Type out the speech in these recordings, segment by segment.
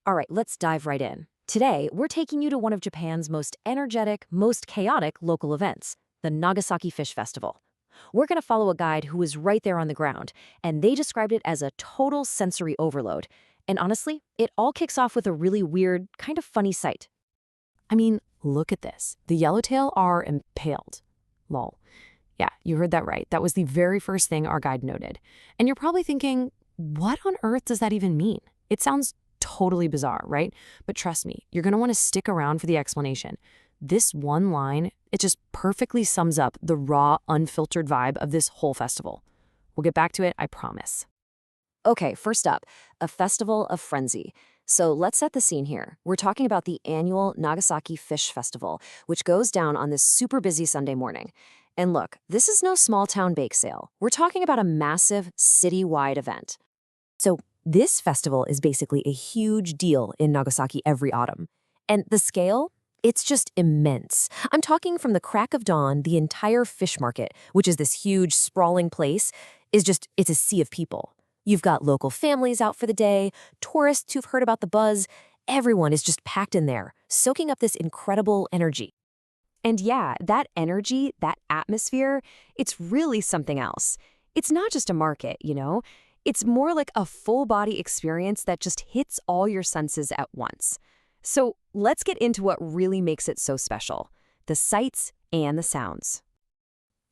All right, let's dive right in. Today, we're taking you to one of Japan's most energetic, most chaotic local events, the Nagasaki Fish Festival. We're going to follow a guide who was right there on the ground, and they described it as a total sensory overload. And honestly, it all kicks off with a really weird, kind of funny sight. I mean, look at this. The yellowtail are impaled. Lol. Yeah, you heard that right. That was the very first thing our guide noted. And you're probably thinking, what on earth does that even mean? It sounds totally bizarre, right? But trust me, you're going to want to stick around for the explanation. This one line, it just perfectly sums up the raw, unfiltered vibe of this whole festival. We'll get back to it, I promise. Okay, first up, a festival of frenzy. So let's set the scene here. We're talking about the annual Nagasaki Fish Festival, which goes down on this super busy Sunday morning. And look, this is no small town bake sale. We're talking about a massive citywide event. So this festival is basically a huge deal in Nagasaki every autumn. And the scale? It's just immense. I'm talking from the crack of dawn, the entire fish market, which is this huge, sprawling place, it's a sea of people. You've got local families out for the day, tourists who've heard about the buzz. Everyone is just packed in there, soaking up this incredible energy. And yeah, that energy, that atmosphere, it's really something else. It's not just a market, you know? It's more like a full-body experience that just hits all your senses at once. So let's get into what really makes it so special, the sights and the sounds.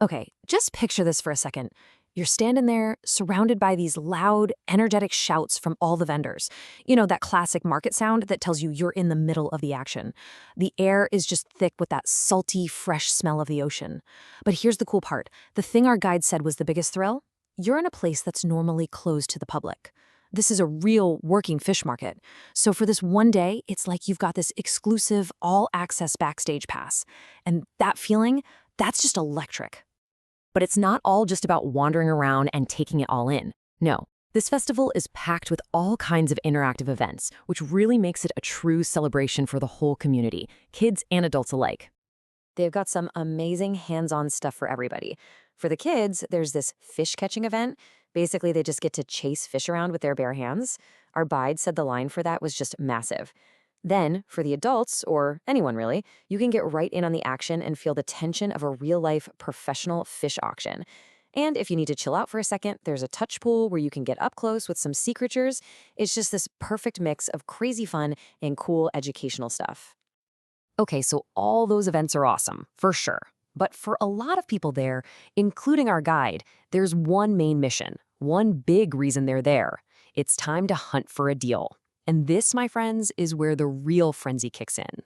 Okay, just picture this for a second. You're standing there, surrounded by these loud, energetic shouts from all the vendors. You know, that classic market sound that tells you you're in the middle of the action. The air is just thick with that salty, fresh smell of the ocean. But here's the cool part. The thing our guide said was the biggest thrill? You're in a place that's normally closed to the public. This is a real working fish market. So for this one day, it's like you've got this exclusive, all-access backstage pass. And that feeling, that's just electric. But it's not all just about wandering around and taking it all in. No, this festival is packed with all kinds of interactive events, which really makes it a true celebration for the whole community, kids and adults alike. They've got some amazing hands-on stuff for everybody. For the kids, there's this fish catching event. Basically, they just get to chase fish around with their bare hands. Our guide said the line for that was just massive. Then, for the adults, or anyone really, you can get right in on the action and feel the tension of a real-life professional fish auction. And if you need to chill out for a second, there's a touch pool where you can get up close with some sea creatures. It's just this perfect mix of crazy fun and cool educational stuff. Okay, so all those events are awesome, for sure. But for a lot of people there, including our guide, there's one main mission, one big reason they're there. It's time to hunt for a deal. And this, my friends, is where the real frenzy kicks in.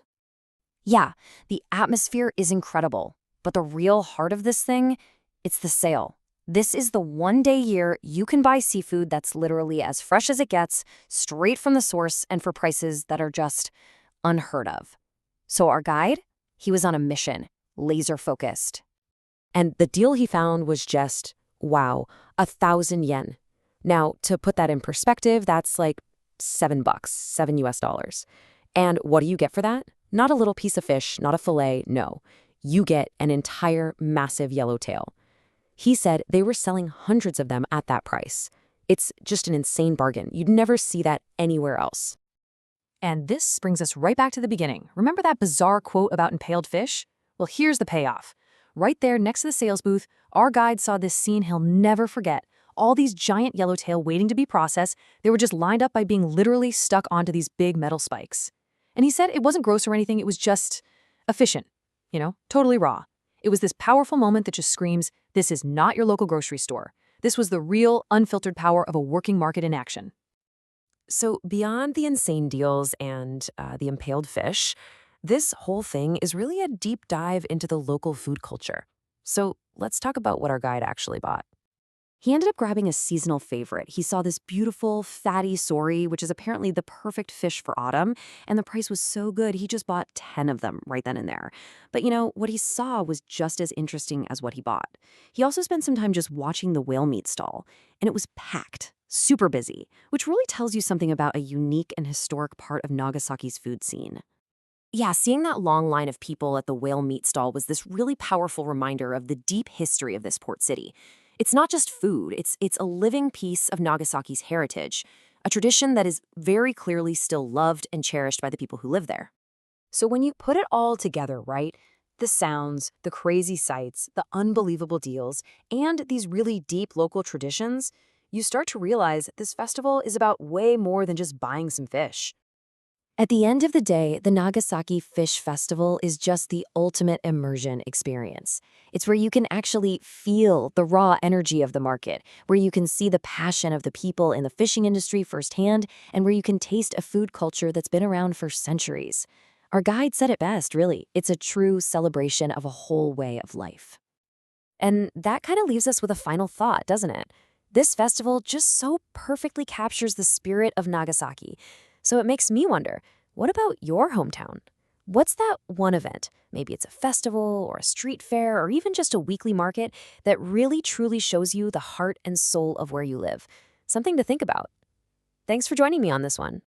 Yeah, the atmosphere is incredible, but the real heart of this thing, it's the sale. This is the one day a year you can buy seafood that's literally as fresh as it gets, straight from the source, and for prices that are just unheard of. So our guide, he was on a mission, laser-focused. And the deal he found was just, wow, 1,000 yen. Now, to put that in perspective, that's like $7, $7 US. And what do you get for that? Not a little piece of fish, not a fillet, no. You get an entire massive yellowtail. He said they were selling hundreds of them at that price. It's just an insane bargain. You'd never see that anywhere else. And this brings us right back to the beginning. Remember that bizarre quote about impaled fish? Well, here's the payoff. Right there next to the sales booth, our guide saw this scene he'll never forget. All these giant yellowtail waiting to be processed, they were just lined up by being literally stuck onto these big metal spikes. And he said it wasn't gross or anything, it was just efficient, totally raw. It was this powerful moment that just screams, this is not your local grocery store. This was the real, unfiltered power of a working market in action. So beyond the insane deals and the impaled fish, this whole thing is really a deep dive into the local food culture. So let's talk about what our guide actually bought. He ended up grabbing a seasonal favorite. He saw this beautiful, fatty saury, which is apparently the perfect fish for autumn, and the price was so good, he just bought 10 of them right then and there. But what he saw was just as interesting as what he bought. He also spent some time just watching the whale meat stall, and it was packed, super busy, which really tells you something about a unique and historic part of Nagasaki's food scene. Yeah, seeing that long line of people at the whale meat stall was this really powerful reminder of the deep history of this port city. It's not just food, it's a living piece of Nagasaki's heritage. a tradition that is very clearly still loved and cherished by the people who live there. So when you put it all together, right? The sounds, the crazy sights, the unbelievable deals, and these really deep local traditions, you start to realize this festival is about way more than just buying some fish. At the end of the day, the Nagasaki Fish Festival is just the ultimate immersion experience. It's where you can actually feel the raw energy of the market, where you can see the passion of the people in the fishing industry firsthand, and where you can taste a food culture that's been around for centuries. Our guide said it best, really. It's a true celebration of a whole way of life. And that kind of leaves us with a final thought, doesn't it? This festival just so perfectly captures the spirit of Nagasaki. So it makes me wonder, what about your hometown? What's that one event? Maybe it's a festival or a street fair or even just a weekly market that really truly shows you the heart and soul of where you live. Something to think about. Thanks for joining me on this one.